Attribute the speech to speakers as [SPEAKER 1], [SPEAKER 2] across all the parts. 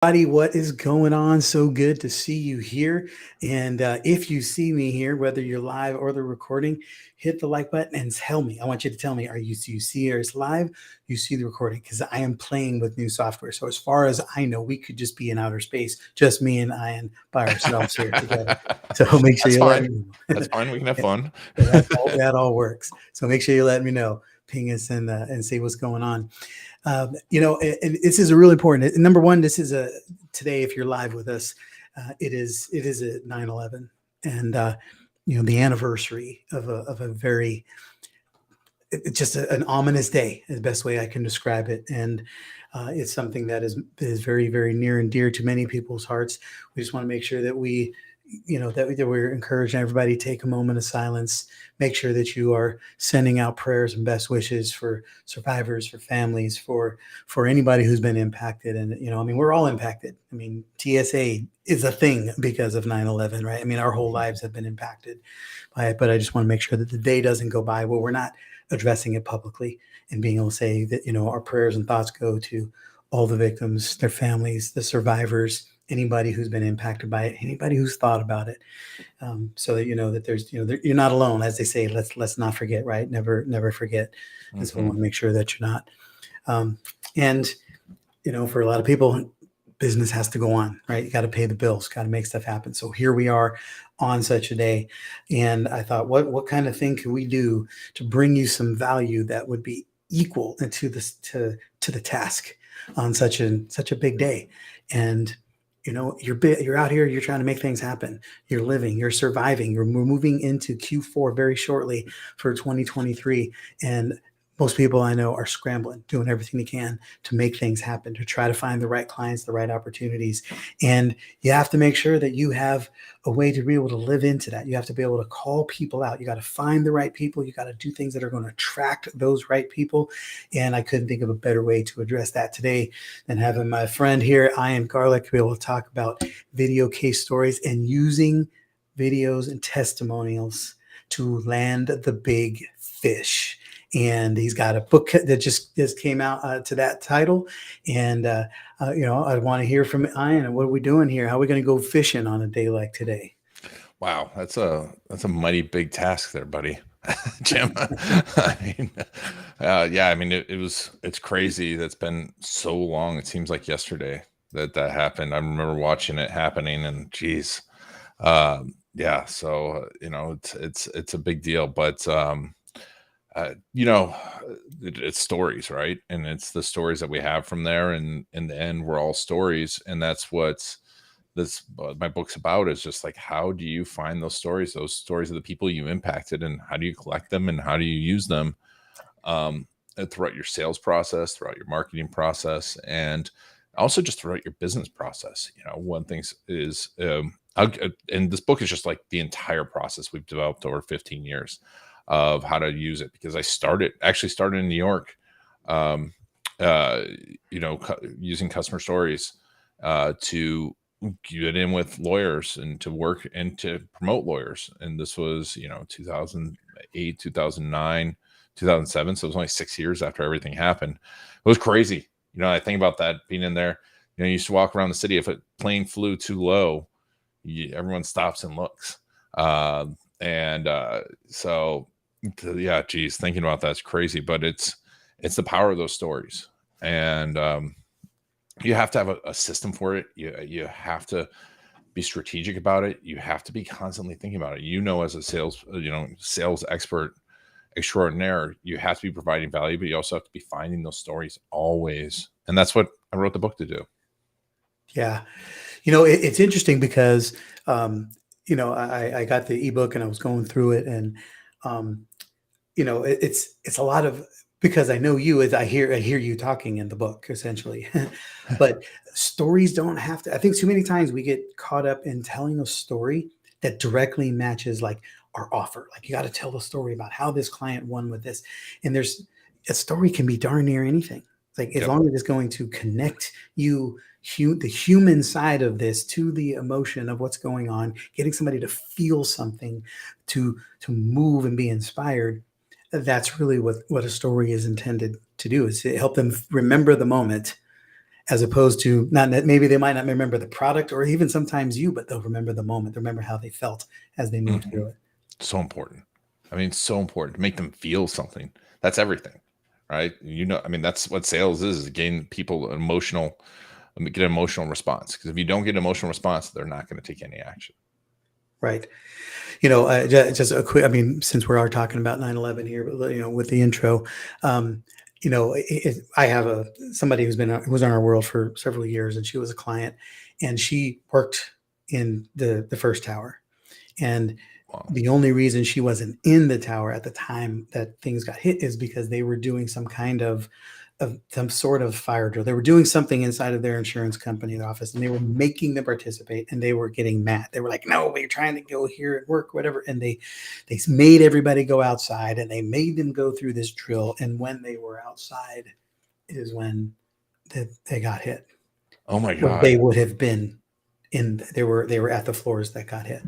[SPEAKER 1] Buddy, what is going on? So good to see you here. And if you see me here, whether you're live or the recording, hit the like button and tell me. I want you to tell me, you see us live? You see the recording? Because I am playing with new software. So as far as I know, we could just be in outer space, just me and Ian by ourselves here together. So make sure
[SPEAKER 2] That's
[SPEAKER 1] you let
[SPEAKER 2] fine.
[SPEAKER 1] me know.
[SPEAKER 2] That's fine. We can have fun.
[SPEAKER 1] That all works. So make sure you let me know, ping us and see what's going on. And this is a really important. Number one, this is a today. If you're live with us, it is a 9/11, and the anniversary of a very it's just an ominous day, is the best way I can describe it. And it's something that is very, very near and dear to many people's hearts. We just want to make sure that that we're encouraging everybody to take a moment of silence. Make sure that you are sending out prayers and best wishes for survivors, for families, for anybody who's been impacted. And we're all impacted. TSA is a thing because of 9/11, right? Our whole lives have been impacted by it. But I just want to make sure that the day doesn't go by where we're not addressing it publicly and being able to say that our prayers and thoughts go to all the victims, their families, the survivors, anybody who's been impacted by it, anybody who's thought about it, so that that there's you're not alone, as they say. Let's not forget, right? Never forget. And so we want to make sure that you're not. And for a lot of people, business has to go on, right? You got to pay the bills, got to make stuff happen. So here we are on such a day, and I thought, what kind of thing can we do to bring you some value that would be equal to this to the task on such a big day. And you're out here, you're trying to make things happen. You're living, you're surviving. We're moving into Q4 very shortly for 2023, and most people I know are scrambling, doing everything they can to make things happen, to try to find the right clients, the right opportunities. And you have to make sure that you have a way to be able to live into that. You have to be able to call people out. You got to find the right people. You got to do things that are going to attract those right people. And I couldn't think of a better way to address that today than having my friend here, Ian Garlic, be able to talk about video case stories and using videos and testimonials to land the big fish. And he's got a book that just came out to that title. And I want to hear from Ian. What are we doing here? How are we going to go fishing on a day like today?
[SPEAKER 2] Wow, that's a mighty big task there, buddy. Jim. I mean, yeah, it's crazy. That's been so long. It seems like yesterday that happened. I remember watching it happening, and geez, yeah. So it's a big deal, but uh, you know, it's stories, right? And it's the stories that we have from there. And in the end, we're all stories, and that's what's this my book's about, is just like, how do you find those stories of the people you impacted, and how do you collect them, and how do you use them throughout your sales process, throughout your marketing process, and also just throughout your business process. One thing is and this book is just like the entire process we've developed over 15 years of how to use it, because I started in New York, um, uh, using customer stories to get in with lawyers and to work and to promote lawyers. And this was, 2008, 2009, 2007. So it was only 6 years after everything happened. It was crazy. I think about that, being in there. You used to walk around the city. If a plane flew too low, everyone stops and looks. And so, yeah, geez, thinking about that's crazy, but it's the power of those stories. And you have to have a system for it. You have to be strategic about it. You have to be constantly thinking about it. As a sales expert extraordinaire, you have to be providing value, but you also have to be finding those stories always. And that's what I wrote the book to do.
[SPEAKER 1] Yeah. It's interesting because, I got the ebook and I was going through it, and, it's a lot of, because I know you, as I hear you talking in the book, essentially. But stories don't have to. I think too many times we get caught up in telling a story that directly matches like our offer. Like, you got to tell the story about how this client won with this, and there's a story can be darn near anything. Like, as
[SPEAKER 2] Yep.
[SPEAKER 1] long as it's going to connect you, the human side of this, to the emotion of what's going on, getting somebody to feel something, to move and be inspired. That's really what a story is intended to do, is to help them remember the moment as opposed to not that maybe they might not remember the product or even sometimes you, but they'll remember the moment. They'll remember how they felt as they moved
[SPEAKER 2] Mhm.
[SPEAKER 1] through it.
[SPEAKER 2] So important. I mean, so important to make them feel something. That's everything, right? I mean, that's what sales is gain people emotional, get an emotional response. Because if you don't get an emotional response, they're not going to take any action.
[SPEAKER 1] Right. Just a quick, I mean, since we are talking about 9/11 here, but with the intro, um, I have somebody who was on our world for several years, and she was a client, and she worked in the first tower. And
[SPEAKER 2] Wow.
[SPEAKER 1] the only reason she wasn't in the tower at the time that things got hit is because they were doing some sort of fire drill. They were doing something inside of their insurance company office, and they were making them participate, and they were getting mad. They were like, "No, we're trying to go here and work, whatever." And they made everybody go outside, and they made them go through this drill. And when they were outside, is when they got hit.
[SPEAKER 2] Oh my
[SPEAKER 1] Where
[SPEAKER 2] God.
[SPEAKER 1] they would have been they were at the floors that got hit.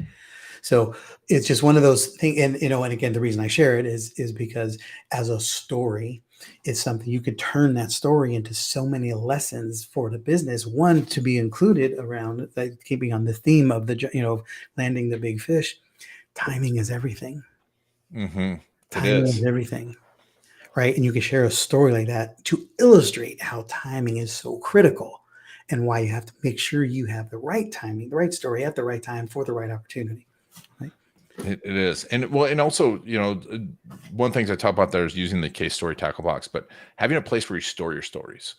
[SPEAKER 1] So it's just one of those things. And again, the reason I share it is because as a story, it's something you could turn that story into so many lessons for the business. One, to be included around keeping on the theme of landing the big fish. Timing is everything.
[SPEAKER 2] Hmm. It
[SPEAKER 1] Timing
[SPEAKER 2] is.
[SPEAKER 1] is everything. Right. And you can share a story like that to illustrate how timing is so critical and why you have to make sure you have the right timing, the right story at the right time for the right opportunity. Right.
[SPEAKER 2] It is. And well, and also, one of the things I talk about there is using the case story tackle box, but having a place where you store your stories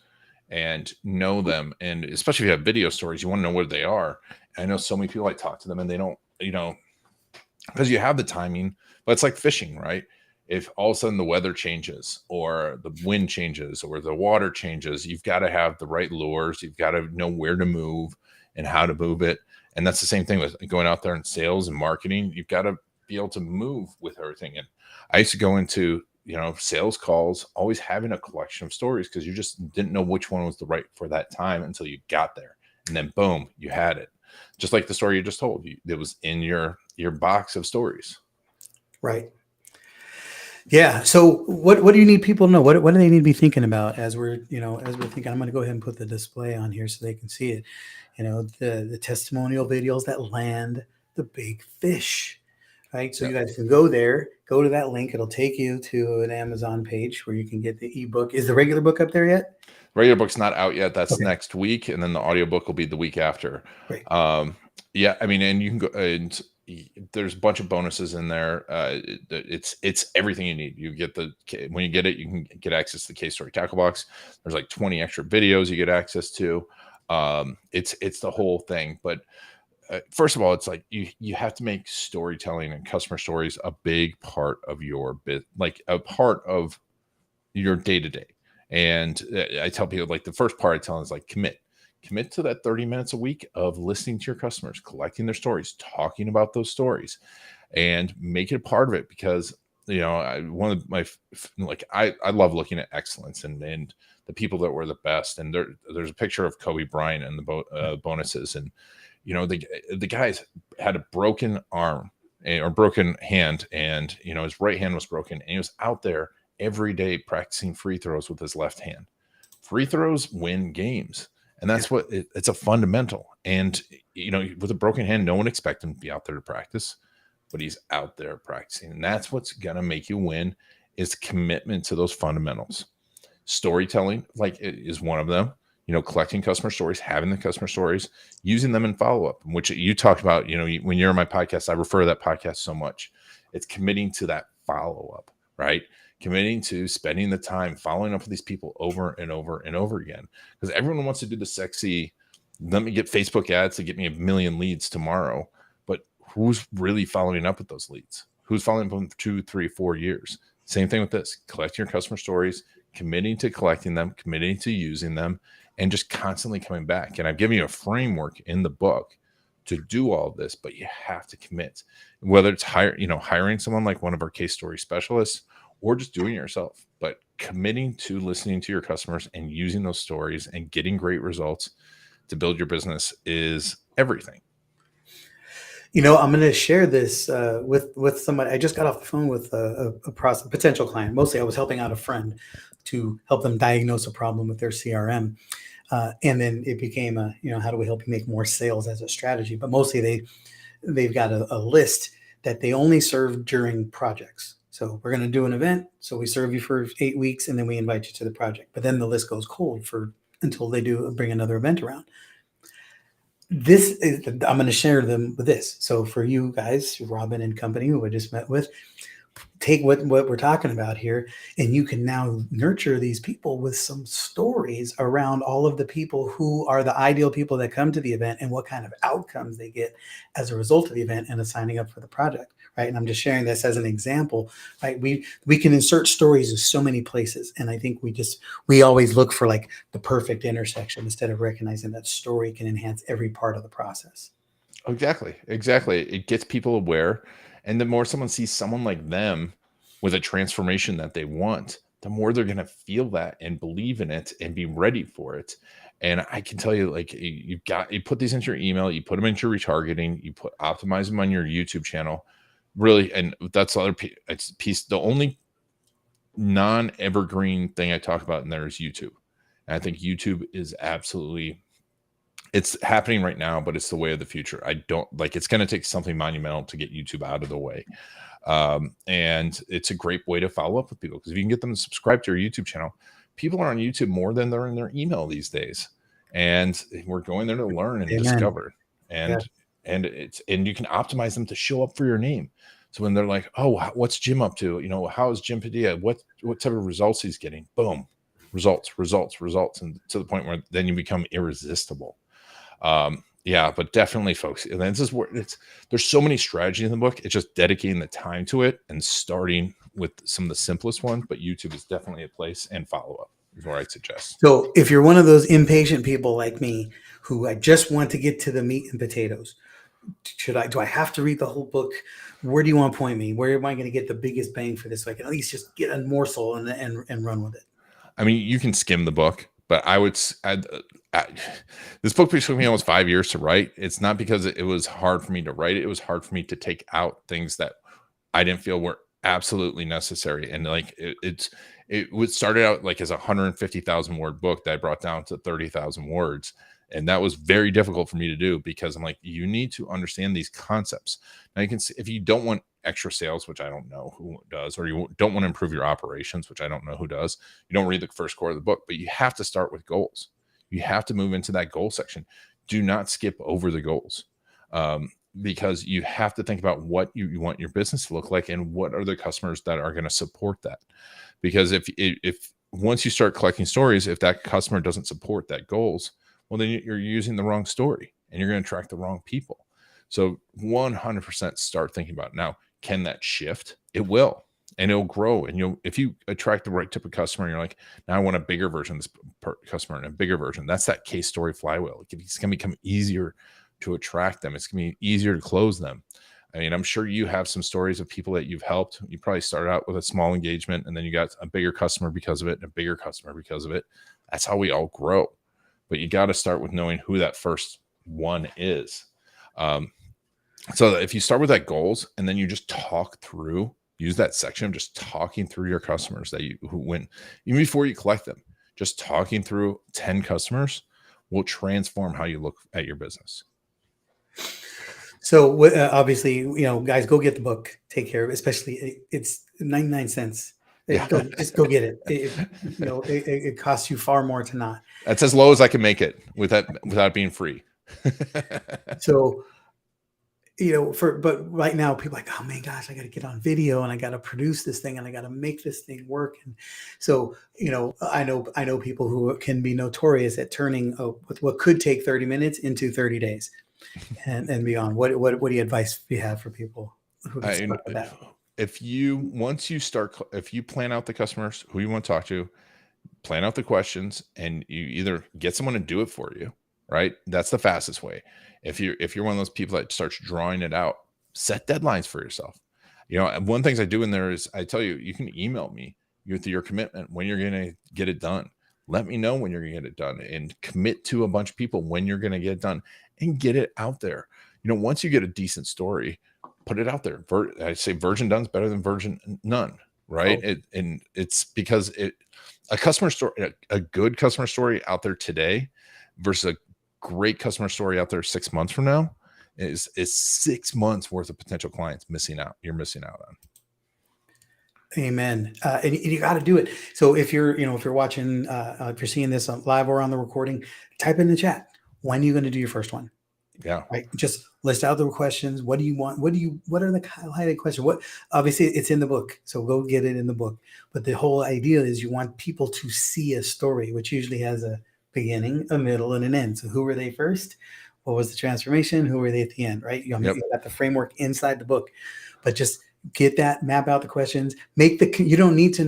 [SPEAKER 2] and know them. And especially if you have video stories, you want to know where they are. And I know so many people, I talk to them and they don't, because you have the timing, but it's like fishing, right? If all of a sudden the weather changes or the wind changes or the water changes, you've got to have the right lures. You've got to know where to move and how to move it. And that's the same thing with going out there in sales and marketing. You've got to be able to move with everything. And I used to go into, sales calls, always having a collection of stories because you just didn't know which one was the right for that time until you got there. And then boom, you had it. Just like the story you just told you, it was in your box of stories.
[SPEAKER 1] Right. Yeah. So what do you need people to know? What do they need to be thinking about as we're thinking? I'm going to go ahead and put the display on here so they can see it. The testimonial videos that land the big fish. Right. So
[SPEAKER 2] Yeah.
[SPEAKER 1] you guys can go there, go to that link. It'll take you to an Amazon page where you can get the ebook. Is the regular book up there yet?
[SPEAKER 2] Regular book's not out yet. That's
[SPEAKER 1] Okay.
[SPEAKER 2] next week, and then the audiobook will be the week after.
[SPEAKER 1] Great.
[SPEAKER 2] Yeah, I mean, and you can go and there's a bunch of bonuses in there. It's everything you need. You get when you get it, you can get access to the case story tackle box. There's like 20 extra videos you get access to. It's the whole thing. But first of all, it's like you have to make storytelling and customer stories a big part of your bit, like a part of your day to day. And I tell people, like, the first part I tell them is like commit to that 30 minutes a week of listening to your customers, collecting their stories, talking about those stories, and make it a part of it. Because one of my I love looking at excellence and the people that were the best. And there's a picture of Kobe Bryant and the bonuses, and the guys had a broken arm or broken hand, and his right hand was broken, and he was out there every day practicing free throws with his left hand. Free throws win games. And that's what it's a fundamental. And, with a broken hand, no one expects him to be out there to practice, but he's out there practicing. And that's what's going to make you win is commitment to those fundamentals. Storytelling, like, is one of them, collecting customer stories, having the customer stories, using them in follow-up, which you talked about, when you're on my podcast, I refer to that podcast so much. It's committing to that follow-up, right? Committing to spending the time following up with these people over and over and over again, because everyone wants to do the sexy, let me get Facebook ads to get me 1 million leads tomorrow. But who's really following up with those leads? Who's following up with them 2, 3, 4 years? Same thing with this, collecting your customer stories, committing to collecting them, committing to using them, and just constantly coming back. And I've given you a framework in the book to do all of this, but you have to commit, whether it's hiring someone like one of our case story specialists, or just doing it yourself, but committing to listening to your customers and using those stories and getting great results to build your business is everything.
[SPEAKER 1] I'm going to share this with somebody. I just got off the phone with a potential client. Mostly I was helping out a friend to help them diagnose a problem with their CRM. And then it became a, how do we help you make more sales as a strategy? But mostly they've got a list that they only serve during projects. So we're going to do an event. So we serve you for 8 weeks and then we invite you to the project. But then the list goes cold until they bring another event around. I'm going to share them with this. So for you guys, Robin and company, who I just met with, take what we're talking about here, and you can now nurture these people with some stories around all of the people who are the ideal people that come to the event and what kind of outcomes they get as a result of the event and signing up for the project, right? And I'm just sharing this as an example, right? We can insert stories in so many places, and I think we always look for like the perfect intersection instead of recognizing that story can enhance every part of the process.
[SPEAKER 2] Exactly. It gets people aware. And the more someone sees someone like them with a transformation that they want, the more they're going to feel that and believe in it and be ready for it. And I can tell you, like, you put these into your email, you put them into your retargeting, optimize them on your YouTube channel, really. And that's the other piece. The only non-evergreen thing I talk about in there is YouTube. And I think YouTube is it's happening right now, but it's the way of the future. It's going to take something monumental to get YouTube out of the way. And it's a great way to follow up with people, because if you can get them to subscribe to your YouTube channel, people are on YouTube more than they're in their email these days. And we're going there to learn and discover. And you can optimize them to show up for your name. So when they're like, oh, what's Jim up to? How is Jim Padilla? What type of results he's getting? Boom. Results. And to the point where then you become irresistible. But definitely, folks, and this is where there's so many strategies in the book. It's just dedicating the time to it and starting with some of the simplest ones, but YouTube is definitely a place, and follow up is what I'd suggest.
[SPEAKER 1] So if you're one of those impatient people like me, who I just want to get to the meat and potatoes, do I have to read the whole book? Where do you want to point me? Where am I going to get the biggest bang for this? So I can at least just get a morsel and run with it.
[SPEAKER 2] I mean, you can skim the book, but this book took me almost 5 years to write. It's not because it was hard for me to write it. It was hard for me to take out things that I didn't feel were absolutely necessary. And like it started out like as a 150,000 word book that I brought down to 30,000 words. And that was very difficult for me to do, because I'm like, you need to understand these concepts. Now you can see, if you don't want extra sales, which I don't know who does, or you don't want to improve your operations, which I don't know who does, you don't read the first quarter of the book, but you have to start with goals. You have to move into that goal section. Do not skip over the goals, because you have to think about what you want your business to look like and what are the customers that are going to support that. Because if once you start collecting stories, if that customer doesn't support that goals, well, then you're using the wrong story and you're going to attract the wrong people. So 100% start thinking about it. Now, can that shift? It will, and it'll grow. And if you attract the right type of customer, and you're like, now I want a bigger version of this customer and a bigger version. That's that case story flywheel. It's going to become easier to attract them. It's going to be easier to close them. I mean, I'm sure you have some stories of people that you've helped. You probably started out with a small engagement, and then you got a bigger customer because of it, and a bigger customer because of it. That's how we all grow. But you got to start with knowing who that first one is. So if you start with that goals, and then you just use that section of just talking through your customers who win, even before you collect them, just talking through 10 customers will transform how you look at your business.
[SPEAKER 1] So obviously, guys, go get the book, take care of it. Especially it's 99 cents. Just go get it. It costs you far more to not.
[SPEAKER 2] That's as low as I can make it without being free.
[SPEAKER 1] So, but right now people are like, oh my gosh, I got to get on video and I got to produce this thing and I got to make this thing work. And so, I know people who can be notorious at turning what could take 30 minutes into 30 days and beyond. What do you advice you have for people who can start with that?
[SPEAKER 2] If you plan out the customers who you want to talk to, plan out the questions, and you either get someone to do it for you, right? That's the fastest way. If you're one of those people that starts drawing it out, set deadlines for yourself. One of the things I do in there is I tell you can email me with your commitment when you're going to get it done. Let me know when you're going to get it done, and commit to a bunch of people when you're going to get it done, and get it out there. Once you get a decent story, put it out there. I say virgin done is better than virgin none, right? And it's because a customer story, a good customer story out there today versus a great customer story out there 6 months from now is 6 months worth of potential clients missing out. You're missing out on.
[SPEAKER 1] Amen. And you got to do it. So if you're, if you're watching, if you're seeing this live or on the recording, type in the chat. When are you going to do your first one?
[SPEAKER 2] Yeah.
[SPEAKER 1] Right. Just list out the questions. What do you want? What are the highlighted questions? What, obviously it's in the book. So go get it in the book. But the whole idea is you want people to see a story, which usually has a beginning, a middle, and an end. So who were they first? What was the transformation? Who were they at the end? Right. You got the framework inside the book, but just get that, map out the questions, you don't need to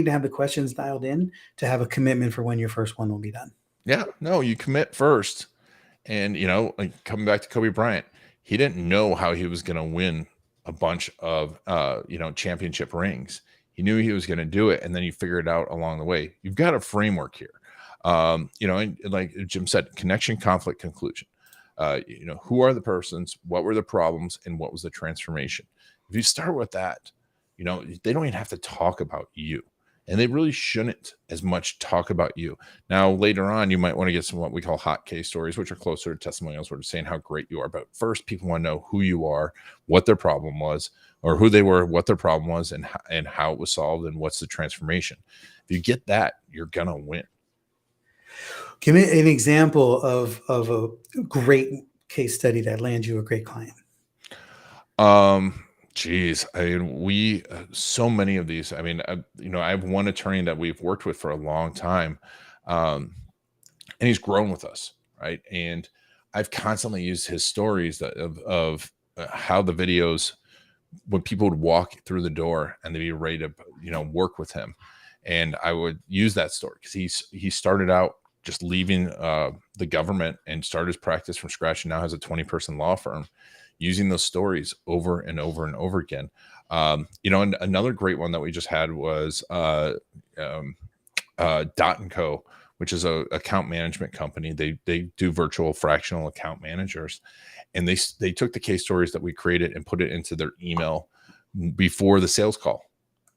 [SPEAKER 1] have the questions dialed in to have a commitment for when your first one will be done.
[SPEAKER 2] Yeah. No, you commit first. And, like coming back to Kobe Bryant, he didn't know how he was going to win a bunch of, championship rings. He knew he was going to do it. And then you figure it out along the way. You've got a framework here. And like Jim said, connection, conflict, conclusion. Who are the persons? What were the problems? And what was the transformation? If you start with that, they don't even have to talk about you. And they really shouldn't as much talk about you. Now, later on, you might want to get some what we call hot case stories, which are closer to testimonials, where they're saying how great you are. But first, people want to know who you are, what their problem was, or who they were, what their problem was, and how it was solved, and what's the transformation. If you get that, you're going to win.
[SPEAKER 1] Give me an example of a great case study that lands you a great client.
[SPEAKER 2] Geez, I mean, so many of these. I mean, I have one attorney that we've worked with for a long time, and he's grown with us, right? And I've constantly used his stories of how the videos, when people would walk through the door and they'd be ready to, work with him, and I would use that story because he started out just leaving the government and started his practice from scratch, and now has a 20-person law firm. Using those stories over and over and over again. And another great one that we just had was Dot & Co, which is a account management company. They do virtual fractional account managers. And they took the case stories that we created and put it into their email before the sales call.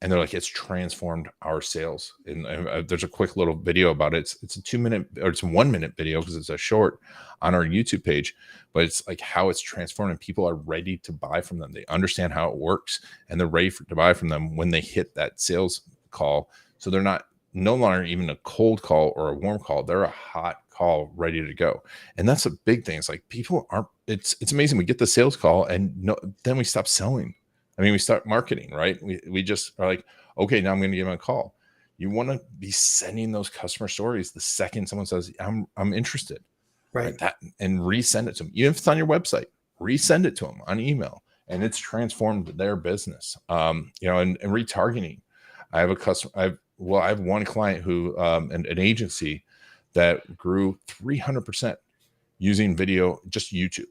[SPEAKER 2] And they're like, it's transformed our sales. And there's a quick little video about it. It's a 2-minute, or it's a 1-minute video because it's a short on our YouTube page, but it's like how it's transformed, and people are ready to buy from them. They understand how it works, and they're ready to buy from them when they hit that sales call. So they're no longer even a cold call or a warm call. They're a hot call ready to go. And that's a big thing. It's like people aren't, it's amazing. We get the sales call and then we stop selling. I mean, we start marketing, right? We just are like, okay, now I'm going to give them a call. You want to be sending those customer stories the second someone says, I'm interested, right? And resend it to them. Even if it's on your website, resend it to them on email, and it's transformed their business. And retargeting. I have a customer. I have one client who, an agency that grew 300% using video, just YouTube.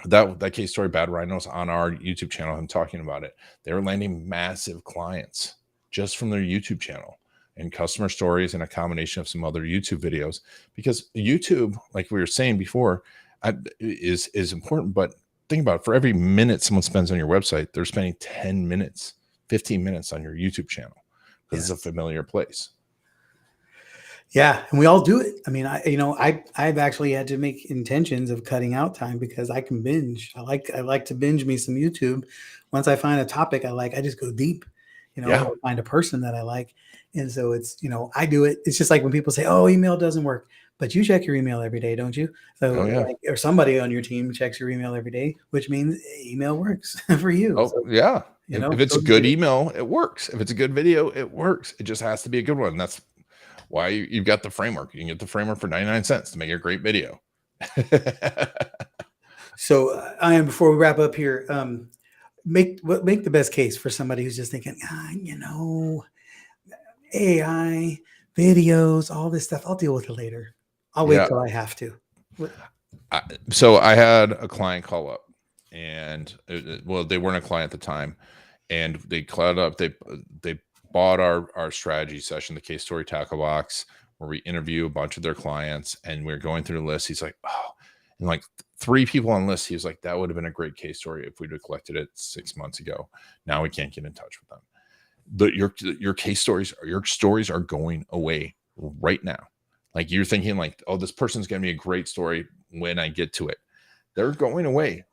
[SPEAKER 2] That case story, Bad Rhinos, on our YouTube channel, I'm talking about it. They were landing massive clients just from their YouTube channel, and customer stories, and a combination of some other YouTube videos. Because YouTube, like we were saying before, is important. But think about it, for every minute someone spends on your website, they're spending 10 minutes, 15 minutes on your YouTube channel, because it's a familiar place.
[SPEAKER 1] Yeah, and we all do it. I mean, I've actually had to make intentions of cutting out time because I can binge. I like to binge me some YouTube. Once I find a topic I like, I just go deep. I'll find a person that I like, and so it's I do it. It's just like when people say, "Oh, email doesn't work," but you check your email every day, don't you? So, or somebody on your team checks your email every day, which means email works for you.
[SPEAKER 2] Oh, so, yeah. If it's a good email, it works. If it's a good video, it works. It just has to be a good one. That's why you've got the framework. You can get the framework for 99 cents to make a great video.
[SPEAKER 1] So, Ian, before we wrap up here, make the best case for somebody who's just thinking, AI, videos, all this stuff, I'll deal with it later. I'll wait till I have to.
[SPEAKER 2] So I had a client call up, and they weren't a client at the time, and they called up. They bought our strategy session, the case story tackle box, where we interview a bunch of their clients, and we're going through the list. He's like, oh, and like 3 people on the list. He was like, that would have been a great case story if we'd have collected it 6 months ago. Now we can't get in touch with them. Your case stories, your stories are going away right now. Like you're thinking like, oh, this person's going to be a great story when I get to it. They're going away.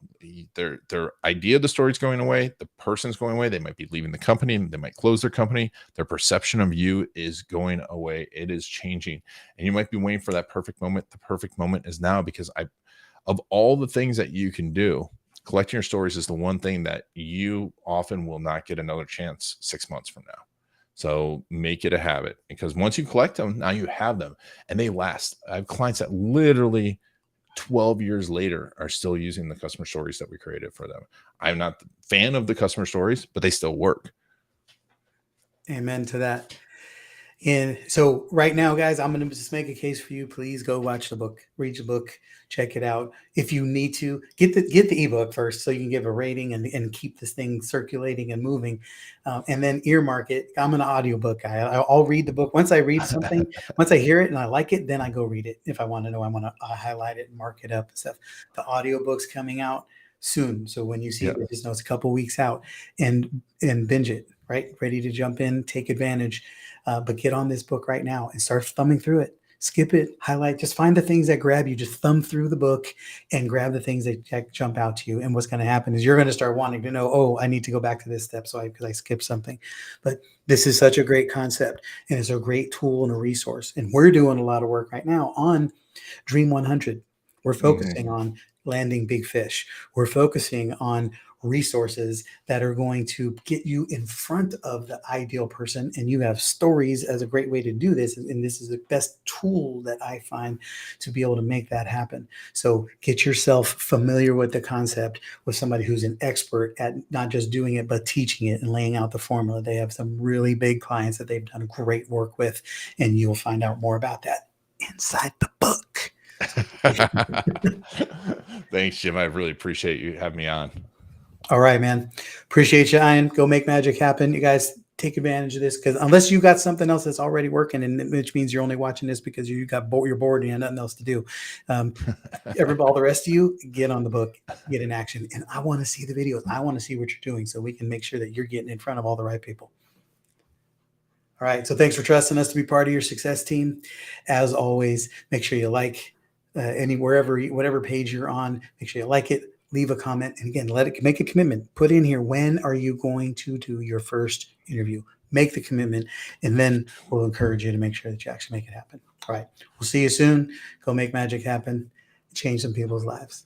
[SPEAKER 2] Their idea of the story is going away. The person's going away. They might be leaving the company. They might close their company. Their perception of you is going away. It is changing. And you might be waiting for that perfect moment. The perfect moment is now, because of all the things that you can do, collecting your stories is the one thing that you often will not get another chance 6 months from now. So make it a habit, because once you collect them, now you have them and they last. I have clients that literally 12 years later are still using the customer stories that we created for them. I'm not a fan of the customer stories, but they still work.
[SPEAKER 1] Amen to that. And so right now, guys, I'm going to just make a case for you. Please go watch the book, read the book, check it out. If you need to, get the ebook first so you can give a rating and keep this thing circulating and moving. And then earmark it. I'm an audiobook guy. I'll read the book. Once I read something, once I hear it and I like it, then I go read it. If I want to know, I want to highlight it and mark it up and stuff. The audiobook's coming out soon. So when you see
[SPEAKER 2] Yeah.
[SPEAKER 1] it, just know it's a couple weeks out, and binge it, right? Ready to jump in, take advantage. But get on this book right now and start thumbing through it. Skip it, highlight, just find the things that grab you. Just thumb through the book and grab the things that jump out to you. And what's going to happen is you're going to start wanting to know, oh, I need to go back to this step because I skipped something. But this is such a great concept, and it's a great tool and a resource. And we're doing a lot of work right now on Dream 100. We're focusing on landing big fish. We're focusing on resources that are going to get you in front of the ideal person. And you have stories as a great way to do this. And this is the best tool that I find to be able to make that happen. So get yourself familiar with the concept with somebody who's an expert at not just doing it, but teaching it and laying out the formula. They have some really big clients that they've done great work with, and you'll find out more about that inside the book.
[SPEAKER 2] Thanks, Jim. I really appreciate you having me on.
[SPEAKER 1] All right, man. Appreciate you, Ian. Go make magic happen. You guys take advantage of this, because unless you got something else that's already working, and which means you're only watching this because you're bored and you have nothing else to do. All the rest of you, get on the book, get in action. And I want to see the videos. I want to see what you're doing so we can make sure that you're getting in front of all the right people. All right. So thanks for trusting us to be part of your success team. As always, make sure you like whatever page you're on. Make sure you like it. Leave a comment, and again, make a commitment. Put in here, when are you going to do your first interview? Make the commitment, and then we'll encourage you to make sure that you actually make it happen. All right. We'll see you soon. Go make magic happen. Change some people's lives.